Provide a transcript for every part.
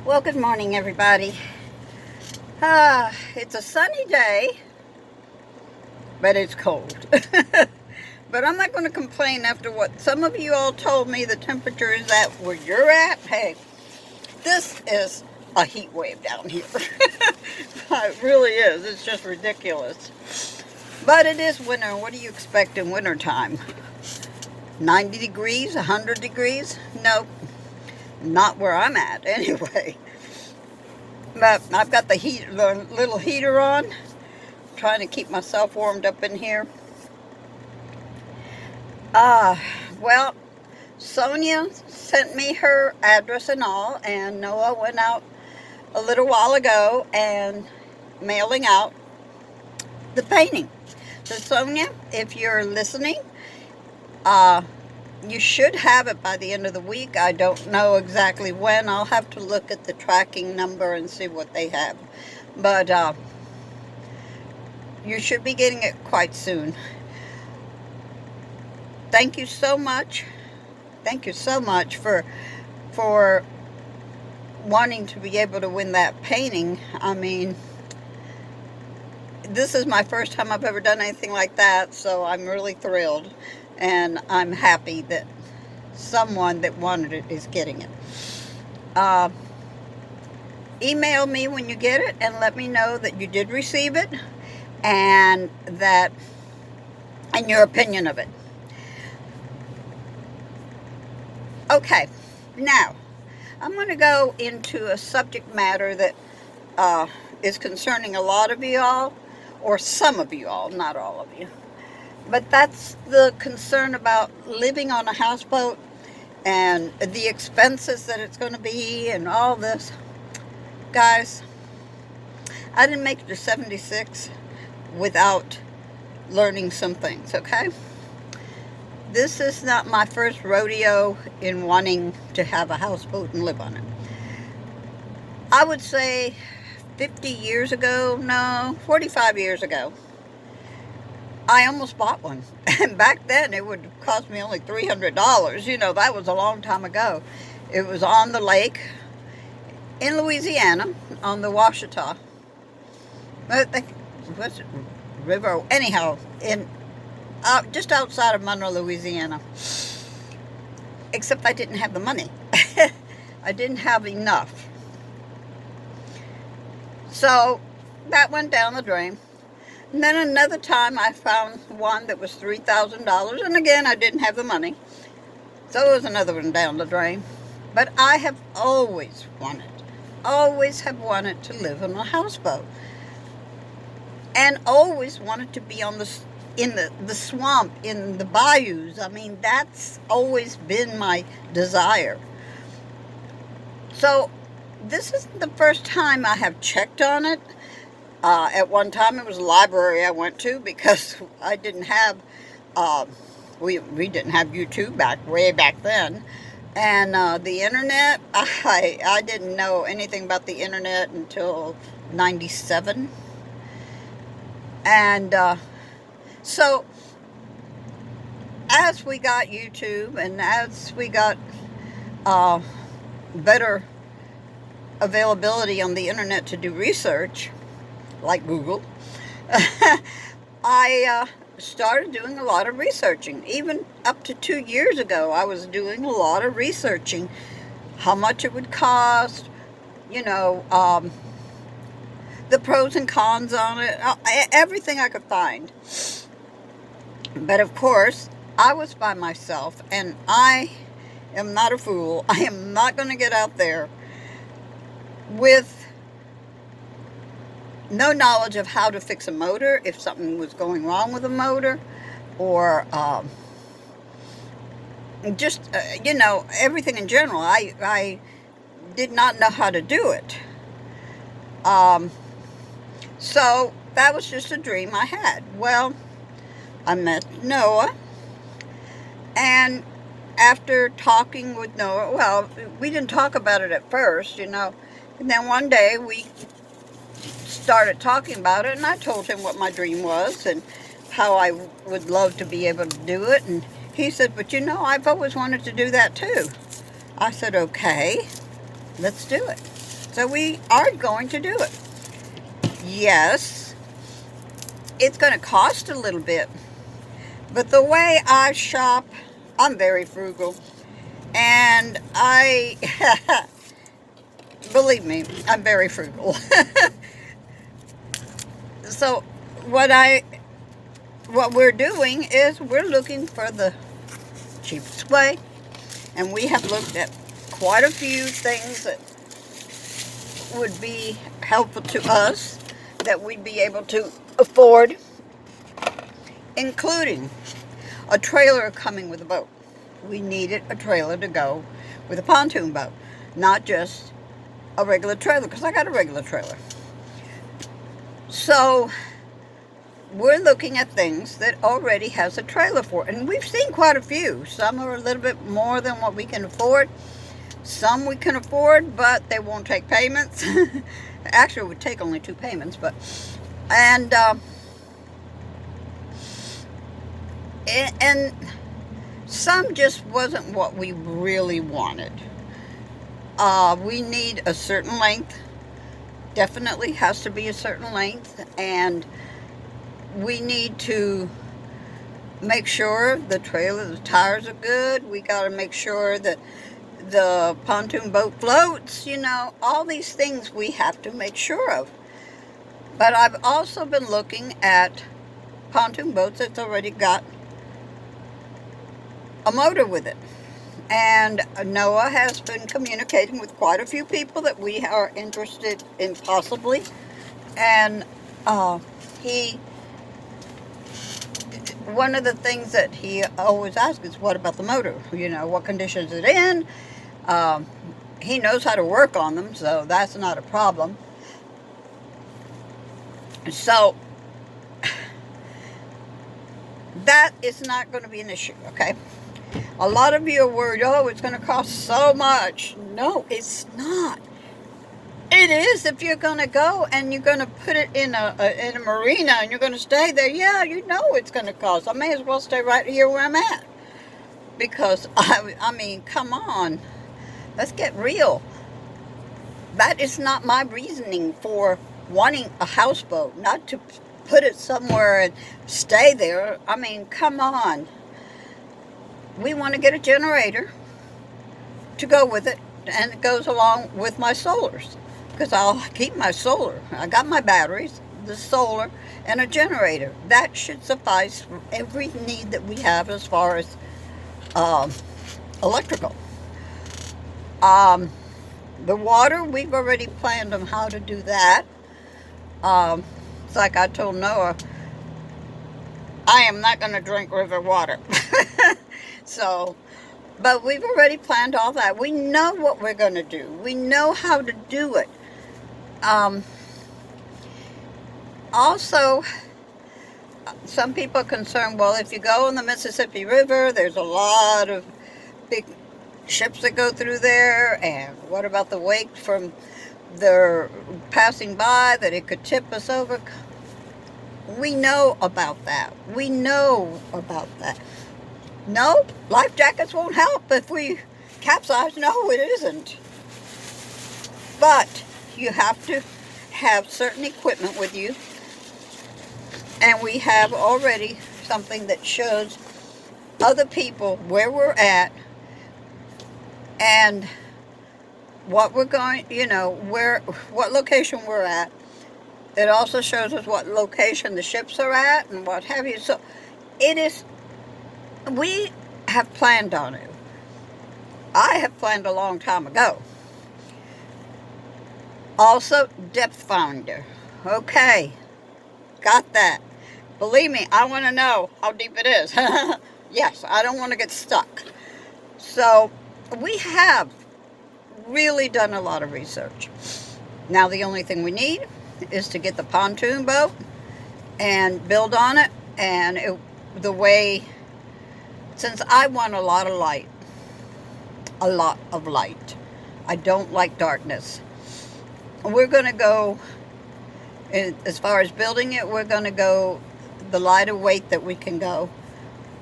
Well, good morning, everybody. It's a sunny day, but it's cold. But I'm not going to complain after what some of you all told me the temperature is at where you're at. Hey, this is a heat wave down here. It really is. It's just ridiculous. But it is winter. What do you expect in wintertime? 90 degrees, 100 degrees? Nope. Not where I'm at, anyway. But I've got the little heater on, trying to keep myself warmed up in here. Well, Sonia sent me her address and all, and Noah went out a little while ago and mailing out the painting. So Sonia, if you're listening, you should have it by the end of the week. I don't know exactly when. I'll have to look at the tracking number and see what they have. But you should be getting it quite soon. Thank you so much. Thank you so much for wanting to be able to win that painting. I mean, this is my first time I've ever done anything like that, so I'm really thrilled. And I'm happy that someone that wanted it is getting it. Email me when you get it and let me know that you did receive it and your opinion of it. Okay, now I'm going to go into a subject matter that is concerning a lot of you all, or some of you all, not all of you. But that's the concern about living on a houseboat and the expenses that it's going to be and all this. Guys, I didn't make it to 76 without learning some things, okay? This is not my first rodeo in wanting to have a houseboat and live on it. I would say 50 years ago, no, 45 years ago, I almost bought one. And back then it would cost me only $300. You know, that was a long time ago. It was on the lake in Louisiana, on the Washita. What's it? River? Anyhow, just outside of Monroe, Louisiana. Except I didn't have the money. I didn't have enough. So that went down the drain. And then another time I found one that was $3,000, and again I didn't have the money. So it was another one down the drain. But I have always have wanted to live on a houseboat. And always wanted to be on in the swamp, in the bayous. I mean, that's always been my desire. So this isn't the first time I have checked on it. At one time, it was a library I went to because I didn't have, we didn't have YouTube way back then. And the internet, I didn't know anything about the internet until 97. And so as we got YouTube and as we got better availability on the internet to do research, like Google, I started doing a lot of researching. Even up to 2 years ago, I was doing a lot of researching, how much it would cost, you know, the pros and cons on it, everything I could find. But of course, I was by myself, and I am not a fool. I am not going to get out there with no knowledge of how to fix a motor, if something was going wrong with a motor, or just, you know, everything in general. I did not know how to do it. So that was just a dream I had. Well, I met Noah, and after talking with Noah, well, we didn't talk about it at first, you know, and then one day we started talking about it, and I told him what my dream was and how I would love to be able to do it. And he said, but you know, I've always wanted to do that too. I said, okay, let's do it. So we are going to do it. Yes, it's going to cost a little bit, but the way I shop, I'm very frugal, and believe me, I'm very frugal. So what we're doing is we're looking for the cheapest way, and we have looked at quite a few things that would be helpful to us, that we'd be able to afford, including a trailer coming with a boat. We needed a trailer to go with a pontoon boat, not just a regular trailer, because I got a regular trailer. So we're looking at things that already has a trailer for it, and we've seen quite a few. Some are a little bit more than what we can afford. Some we can afford, but they won't take payments. Actually, it would take only 2 payments, and some just wasn't what we really wanted. We need a certain length. Definitely has to be a certain length, and we need to make sure the tires are good. We got to make sure that the pontoon boat floats, all these things we have to make sure of. But I've also been looking at pontoon boats that's already got a motor with it. And Noah has been communicating with quite a few people that we are interested in possibly. And one of the things that he always asks is, what about the motor? What condition is it in? He knows how to work on them, so that's not a problem. So that is not going to be an issue, okay? A lot of you are worried, oh, it's going to cost so much. No, it's not. It is if you're going to go and you're going to put it in a marina and you're going to stay there. Yeah, it's going to cost. I may as well stay right here where I'm at. Because, I mean, come on. Let's get real. That is not my reasoning for wanting a houseboat. Not to put it somewhere and stay there. I mean, come on. We want to get a generator to go with it, and it goes along with my solars, because I'll keep my solar. I got my batteries, the solar, and a generator. That should suffice for every need that we have as far as electrical. The water, we've already planned on how to do that. It's like I told Noah, I am not going to drink river water. So, but we've already planned all that. We know what we're going to do. We know how to do it. Also, some people are concerned, well, if you go on the Mississippi River, there's a lot of big ships that go through there, and what about the wake from their passing by, that it could tip us over? We know about that. We know about that. No, life jackets won't help if we capsize. No, it isn't. But you have to have certain equipment with you. And we have already something that shows other people where we're at and what we're going, what location we're at. It also shows us what location the ships are at and what have you. So we have planned on it. I have planned a long time ago. Also, depth finder. Okay, got that. Believe me, I want to know how deep it is. Yes, I don't want to get stuck. So, we have really done a lot of research. Now, the only thing we need is to get the pontoon boat and build on it. And since I want a lot of light, I don't like darkness. We're going to go, as far as building it, we're going to go the lighter weight that we can go,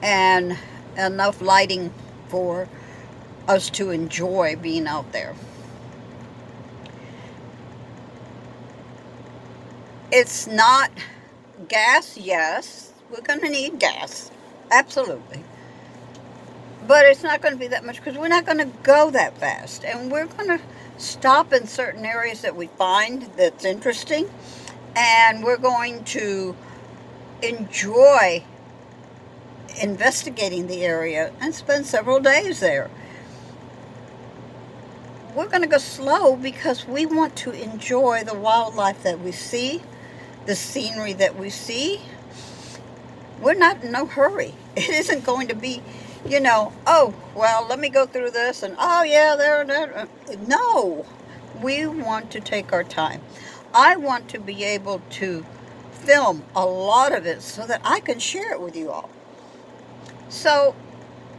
and enough lighting for us to enjoy being out there. It's not gas, yes. We're going to need gas. Absolutely. But it's not going to be that much because we're not going to go that fast. And we're going to stop in certain areas that we find that's interesting. And we're going to enjoy investigating the area and spend several days there. We're going to go slow because we want to enjoy the wildlife that we see, the scenery that we see. We're not in no hurry. It isn't going to be, oh, well, let me go through this and, oh, yeah, there. No, we want to take our time. I want to be able to film a lot of it so that I can share it with you all. So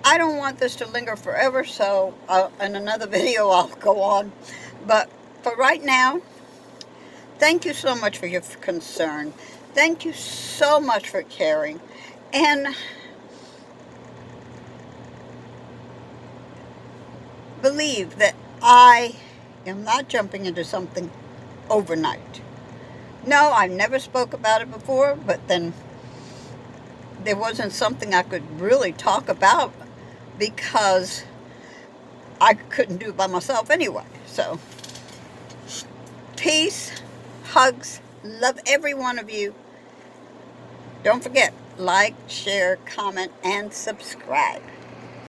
I don't want this to linger forever, so in another video I'll go on. But for right now, thank you so much for your concern. Thank you so much for caring. And believe that I am not jumping into something overnight. No, I never spoke about it before, but then there wasn't something I could really talk about because I couldn't do it by myself anyway. So, peace, hugs, love every one of you. Don't forget, like, share, comment, and subscribe.